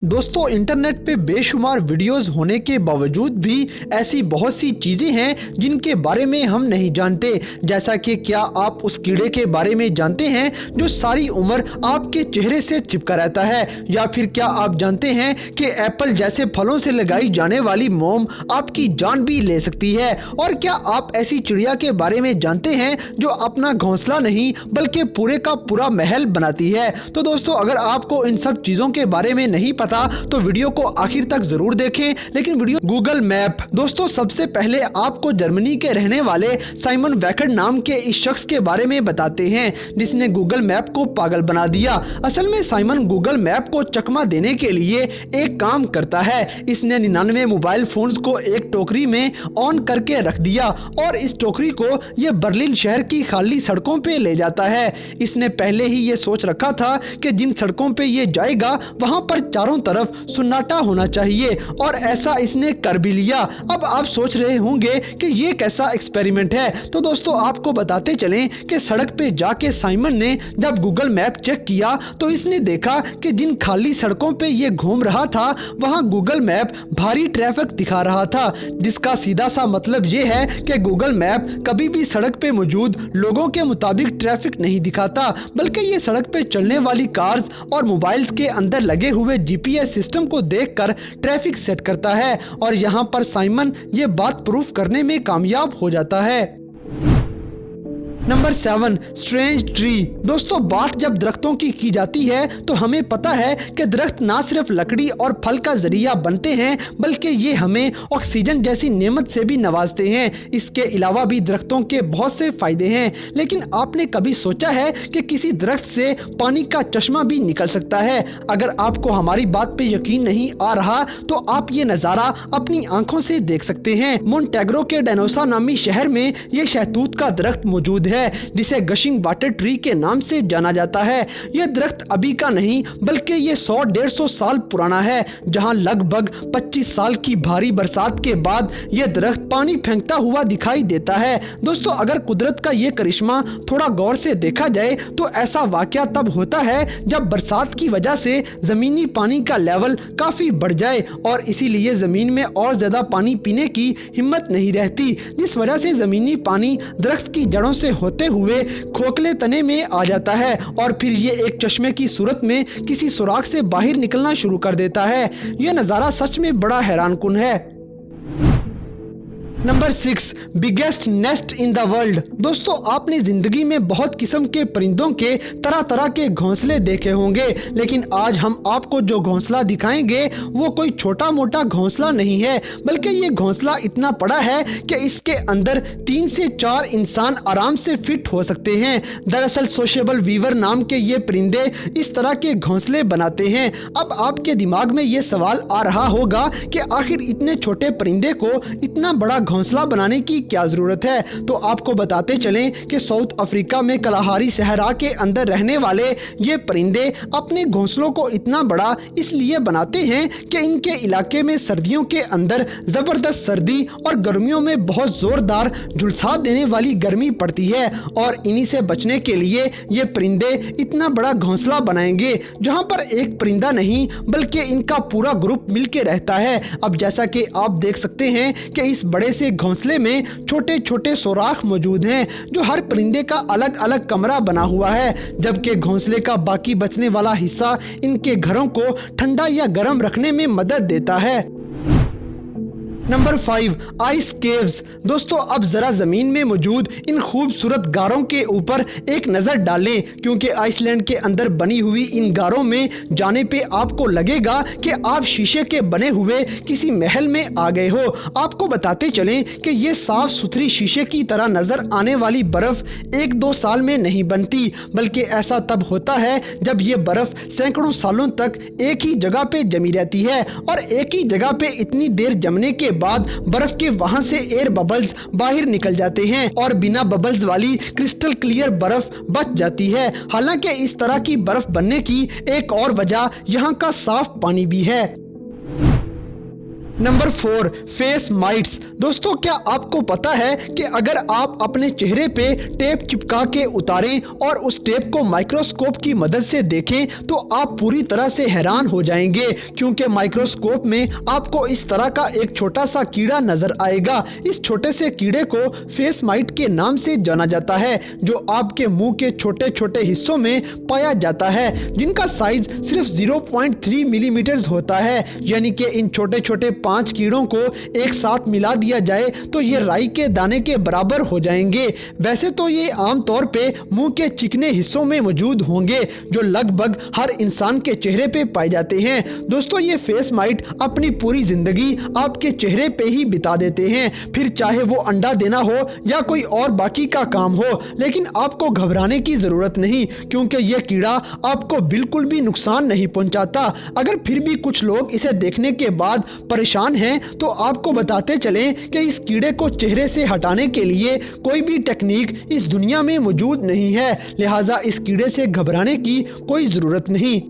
दोस्तों इंटरनेट पे बेशुमार वीडियोस होने के बावजूद भी ऐसी बहुत सी चीजें हैं जिनके बारे में हम नहीं जानते। जैसा कि क्या आप उस कीड़े के बारे में जानते हैं जो सारी उम्र आपके चेहरे से चिपका रहता है, या फिर क्या आप जानते हैं कि एप्पल जैसे फलों से लगाई जाने वाली मोम आपकी जान भी ले सकती है। और क्या आप ऐसी चिड़िया के बारे में जानते हैं जो अपना घोंसला नहीं बल्कि पूरे का पूरा महल बनाती है। तो दोस्तों अगर आपको इन सब चीजों के बारे में नहीं पता तो वीडियो को आखिर तक जरूर देखें। लेकिन वीडियो गूगल मैप। दोस्तों सबसे पहले आपको जर्मनी के रहने वाले साइमन वेकर नाम के इस शख्स के बारे में बताते हैं जिसने गूगल मैप को पागल बना दिया। असल में साइमन गूगल मैप को चकमा देने के लिए एक काम करता है। इसने 99 मोबाइल फोन्स को एक टोकरी में ऑन करके रख दिया और इस टोकरी को ये बर्लिन शहर की खाली सड़कों पे ले जाता है। इसने पहले ही ये सोच रखा था कि जिन सड़कों पे ये जाएगा वहां पर चारों तरफ सन्नाटा होना चाहिए और ऐसा इसने कर भी लिया। अब आप सोच रहे होंगे कि ये कैसा एक्सपेरिमेंट है। तो दोस्तों आपको बताते चलें कि सड़क पे जाके साइमन ने जब गूगल मैप चेक किया तो इसने देखा कि जिन खाली सड़कों पे ये घूम रहा था वहां गूगल मैप भारी ट्रैफिक दिखा रहा था, जिसका सीधा सा मतलब ये है कि गूगल मैप कभी भी सड़क पे मौजूद लोगों के मुताबिक ट्रैफिक नहीं दिखाता, बल्कि ये सड़क पे चलने वाली कार्स और मोबाइल्स के अंदर लगे हुए जीपीएस सिस्टम को देखकर ट्रैफिक सेट करता है। और यहाँ पर साइमन ये बात प्रूफ करने में कामयाब हो जाता है। Number 7, strange tree. दोस्तों बात जब दरख्तों की जाती है तो हमें पता है कि दरख्त ना सिर्फ लकड़ी और फल का जरिया बनते हैं बल्कि ये हमें ऑक्सीजन जैसी नेमत से भी नवाजते हैं। इसके अलावा भी दरख्तों के बहुत से फायदे हैं। लेकिन आपने कभी सोचा है कि किसी दरख्त से पानी का चश्मा भी निकल सकता है? अगर आपको हमारी बात पे यकीन नहीं आ रहा तो आप ये नज़ारा अपनी आंखों से देख सकते हैं। मोन्टेग्रो के डेनोसा नामी शहर में ये शहतूत का दरख्त मौजूद है जिसे गशिंग वाटर ट्री के नाम से जाना जाता है। यह दरख्त अभी का नहीं बल्कि ये 100-150 साल पुराना है, जहां लगभग 25 साल की भारी बरसात के बाद यह दरख्त पानी फेंकता हुआ दिखाई देता है। दोस्तों अगर कुदरत का ये करिश्मा थोड़ा गौर से देखा जाए तो ऐसा वाकया तब होता है जब बरसात की वजह से जमीनी पानी का लेवल काफी बढ़ जाए और इसीलिए जमीन में और ज्यादा पानी पीने की हिम्मत नहीं रहती, जिस वजह से जमीनी पानी दरख्त की जड़ों से होते हुए खोखले तने में आ जाता है और फिर ये एक चश्मे की सूरत में किसी सुराख से बाहर निकलना शुरू कर देता है। यह नज़ारा सच में बड़ा हैरानकुन है। Number 6, biggest nest in the world. दोस्तों आपने जिंदगी में बहुत किस्म के परिंदों के तरह तरह के घोंसले देखे होंगे, लेकिन आज हम आपको जो घोंसला दिखाएंगे वो कोई छोटा मोटा घोंसला नहीं है, बल्कि ये घोंसला इतना बड़ा है कि इसके अंदर 3 से 4 इंसान आराम से फिट हो सकते हैं। दरअसल सोशेबल वीवर नाम के ये परिंदे इस तरह के घोंसले बनाते हैं। अब आपके दिमाग में ये सवाल आ रहा होगा कि आखिर इतने छोटे परिंदे को इतना बड़ा घोंसला बनाने की क्या जरूरत है। तो आपको बताते चलें कि साउथ अफ्रीका में कलाहारी सहरा के अंदर रहने वाले ये परिंदे अपने घोंसलों को इतना बड़ा इसलिए बनाते हैं कि इनके इलाके में सर्दियों के अंदर जबरदस्त सर्दी और गर्मियों में बहुत जोरदार झुलसा देने वाली गर्मी पड़ती है और इन्हीं से बचने के लिए ये परिंदे इतना बड़ा घोंसला बनाएंगे जहां पर एक परिंदा नहीं बल्कि इनका पूरा ग्रुप मिलके रहता है। अब जैसा कि आप देख सकते हैं कि इस बड़े से घोंसले में छोटे छोटे सुराख मौजूद हैं जो हर परिंदे का अलग अलग कमरा बना हुआ है, जबकि घोंसले का बाकी बचने वाला हिस्सा इनके घरों को ठंडा या गर्म रखने में मदद देता है। Number 5, ice caves. दोस्तों अब जरा जमीन में मौजूद इन खूबसूरत गारों के ऊपर एक नजर डालें, क्योंकि आइसलैंड के अंदर बनी हुई इन गारों में जाने पे आपको लगेगा कि आप शीशे के बने हुए किसी महल में आ गए हो। आपको बताते चलें कि ये साफ सुथरी शीशे की तरह नजर आने वाली बर्फ 1-2 साल में नहीं बनती, बल्कि ऐसा तब होता है जब ये बर्फ सैकड़ों सालों तक एक ही जगह पे जमी रहती है और एक ही जगह पे इतनी देर जमने के बाद बर्फ के वहां से एयर बबल्स बाहर निकल जाते हैं और बिना बबल्स वाली क्रिस्टल क्लियर बर्फ बच जाती है। हालांकि इस तरह की बर्फ बनने की एक और वजह यहाँ का साफ पानी भी है। Number 4, face mites. दोस्तों, क्या आपको पता है कि अगर आप अपने चेहरे पे टेप चिपका के उतारें और उस टेप को माइक्रोस्कोप की मदद से देखें तो आप पूरी तरह से हैरान हो जाएंगे, क्योंकि माइक्रोस्कोप में आपको इस तरह का एक छोटा सा कीड़ा नजर आएगा। इस छोटे से कीड़े को फेस माइट के नाम से जाना जाता है, जो आपके मुंह के छोटे छोटे हिस्सों में पाया जाता है, जिनका साइज सिर्फ 0.3 मिलीमीटर होता है। यानी कि इन छोटे छोटे 5 कीड़ों को एक साथ मिला दिया जाए तो ये राई के दाने के बराबर हो जाएंगे। वैसे तो ये आमतौर पे मुंह के चिकने हिस्सों में मौजूद होंगे, जो लगभग हर इंसान के चेहरे पे पाए जाते हैं। दोस्तों, ये फेस माइट अपनी पूरी जिंदगी आपके चेहरे पे ही बिता देते हैं, फिर चाहे वो अंडा देना हो या कोई और बाकी का काम हो। लेकिन आपको घबराने की जरूरत नहीं, क्योंकि यह कीड़ा आपको बिल्कुल भी नुकसान नहीं पहुंचाता। अगर फिर भी कुछ लोग इसे देखने के बाद परेशान हैं तो आपको बताते चलें कि इस कीड़े को चेहरे से हटाने के लिए कोई भी टेक्निक इस दुनिया में मौजूद नहीं है, लिहाजा इस कीड़े से घबराने की कोई जरूरत नहीं।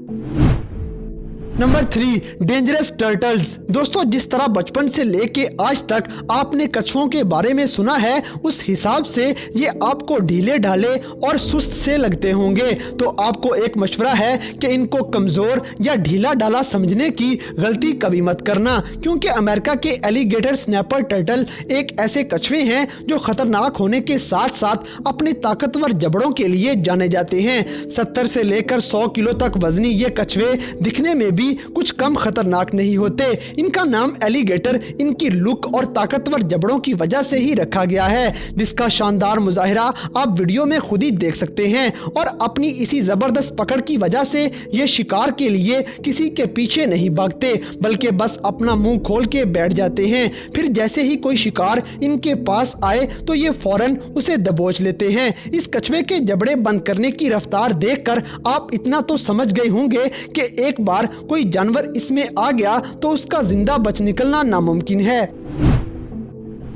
Number 3, dangerous turtles. दोस्तों, जिस तरह बचपन से लेके आज तक आपने कछुओं के बारे में सुना है, उस हिसाब से ये आपको ढीले ढाले और सुस्त से लगते होंगे। तो आपको एक मशवरा है कि इनको कमजोर या ढीला ढाला समझने की गलती कभी मत करना, क्योंकि अमेरिका के एलिगेटर स्नैपर टर्टल एक ऐसे कछुए हैं जो खतरनाक होने के साथ साथ अपने ताकतवर जबड़ों के लिए जाने जाते हैं। 70 से लेकर 100 किलो तक वजनी ये कछुए दिखने में भी कुछ कम खतरनाक नहीं होते। इनका नाम एलिगेटर इनकी लुक और ताकतवर जबड़ों की वजह से ही रखा गया है, जिसका शानदार मुजाहिरा आप वीडियो में खुद ही देख सकते हैं। और अपनी इसी जबरदस्त पकड़ की वजह से ये शिकार के लिए किसी के पीछे नहीं भागते, बल्कि बस अपना मुंह खोल के बैठ जाते हैं। फिर जैसे ही कोई शिकार इनके पास आए तो ये फौरन उसे दबोच लेते हैं। इस कछुए के जबड़े बंद करने की रफ्तार देखकर आप इतना तो समझ गए होंगे कि एक बार कोई जानवर इसमें आ गया तो उसका जिंदा बच निकलना नामुमकिन है।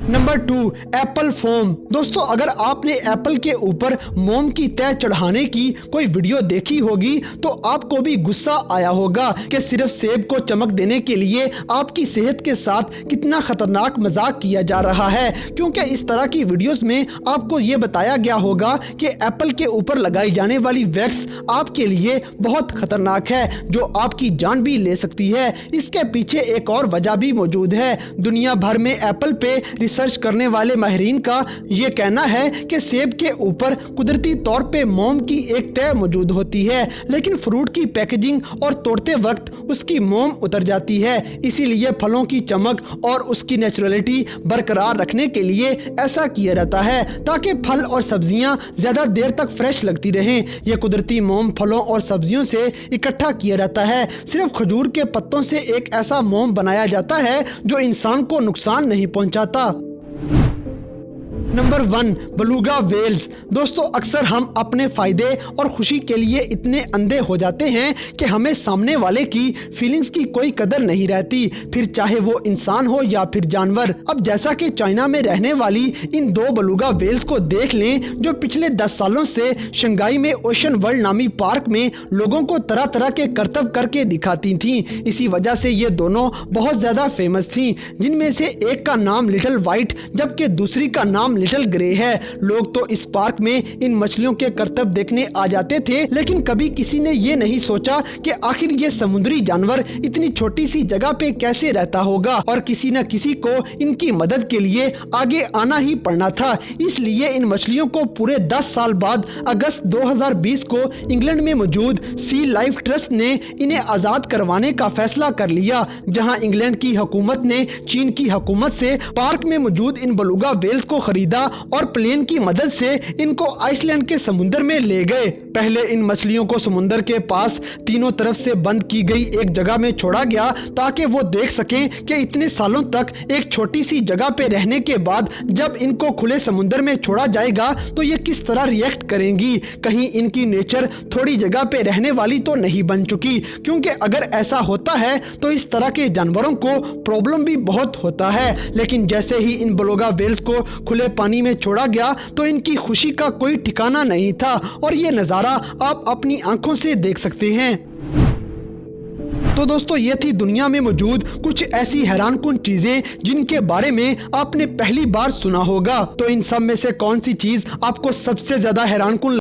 Number 2, Apple foam. दोस्तों, अगर आपने एप्पल के ऊपर मोम की तह चढ़ाने की कोई वीडियो देखी होगी तो आपको भी गुस्सा आया होगा कि सिर्फ सेब को चमक देने के लिए आपकी सेहत के साथ कितना खतरनाक मजाक किया जा रहा है, क्योंकि इस तरह की वीडियोस में आपको ये बताया गया होगा कि एप्पल के ऊपर लगाई जाने वाली वैक्स आपके लिए बहुत खतरनाक है, जो आपकी जान भी ले सकती है। इसके पीछे एक और वजह भी मौजूद है। दुनिया भर में एप्पल पे रिसर्च करने वाले माहिरीन का ये कहना है कि सेब के ऊपर कुदरती तौर पे मोम की एक तह मौजूद होती है, लेकिन फ्रूट की पैकेजिंग और तोड़ते वक्त उसकी मोम उतर जाती है। इसीलिए फलों की चमक और उसकी नेचुरलिटी बरकरार रखने के लिए ऐसा किया जाता है, ताकि फल और सब्जियां ज्यादा देर तक फ्रेश लगती रहें। यह कुदरती मोम फलों और सब्जियों से इकट्ठा किया जाता है। सिर्फ खजूर के पत्तों से एक ऐसा मोम बनाया जाता है जो इंसान को नुकसान नहीं पहुंचाता। Number 1, beluga whales. दोस्तों, अक्सर हम अपने फायदे और खुशी के लिए इतने अंधे हो जाते हैं कि हमें सामने वाले की फीलिंग्स की कोई कदर नहीं रहती, फिर चाहे वो इंसान हो या फिर जानवर। अब जैसा कि चाइना में रहने वाली इन 2 बेलुगा वेल्स को देख लें, जो पिछले 10 सालों से शंघाई में ओशन वर्ल्ड नामी पार्क में लोगों को तरह तरह के करतब करके दिखाती थीं। इसी वजह से ये दोनों बहुत ज्यादा फेमस थीं, जिनमें से एक का नाम लिटिल व्हाइट जबकि दूसरी का नाम लिटिल ग्रे है। लोग तो इस पार्क में इन मछलियों के करतब देखने आ जाते थे, लेकिन कभी किसी ने ये नहीं सोचा कि आखिर ये समुद्री जानवर इतनी छोटी सी जगह पे कैसे रहता होगा, और किसी न किसी को इनकी मदद के लिए आगे आना ही पड़ना था। इसलिए इन मछलियों को पूरे 10 साल बाद अगस्त 2020 को इंग्लैंड में मौजूद सी लाइफ ट्रस्ट ने इन्हें आजाद करवाने का फैसला कर लिया, जहां इंग्लैंड की हुकूमत ने चीन की हुकूमत से पार्क में मौजूद इन बेलुगा वेल्स को खरीदा और प्लेन की मदद से इनको आइसलैंड के समुद्र में ले गए। पहले इन मछलियों को समुद्र के पास तीनों तरफ से बंद की गई एक जगह में छोड़ा गया, ताकि वो देख सकें कि इतने सालों तक एक छोटी सी जगह पे रहने के बाद जब इनको खुले समुद्र में छोड़ा जाएगा तो ये किस तरह रिएक्ट करेंगी। कहीं इनकी नेचर थोड़ी जगह पे रहने वाली तो नहीं बन चुकी, क्योंकि अगर ऐसा होता है तो इस तरह के जानवरों को प्रॉब्लम भी बहुत होता है। लेकिन जैसे ही इन बेलुगा वेल्स को खुले पानी में छोड़ा गया तो इनकी खुशी का कोई ठिकाना नहीं था, और ये नज़ारा आप अपनी आंखों से देख सकते हैं। तो दोस्तों ये थी दुनिया में मौजूद कुछ ऐसी हैरानकुन चीजें जिनके बारे में आपने पहली बार सुना होगा। तो इन सब में से कौन सी चीज आपको सबसे ज्यादा हैरानकुन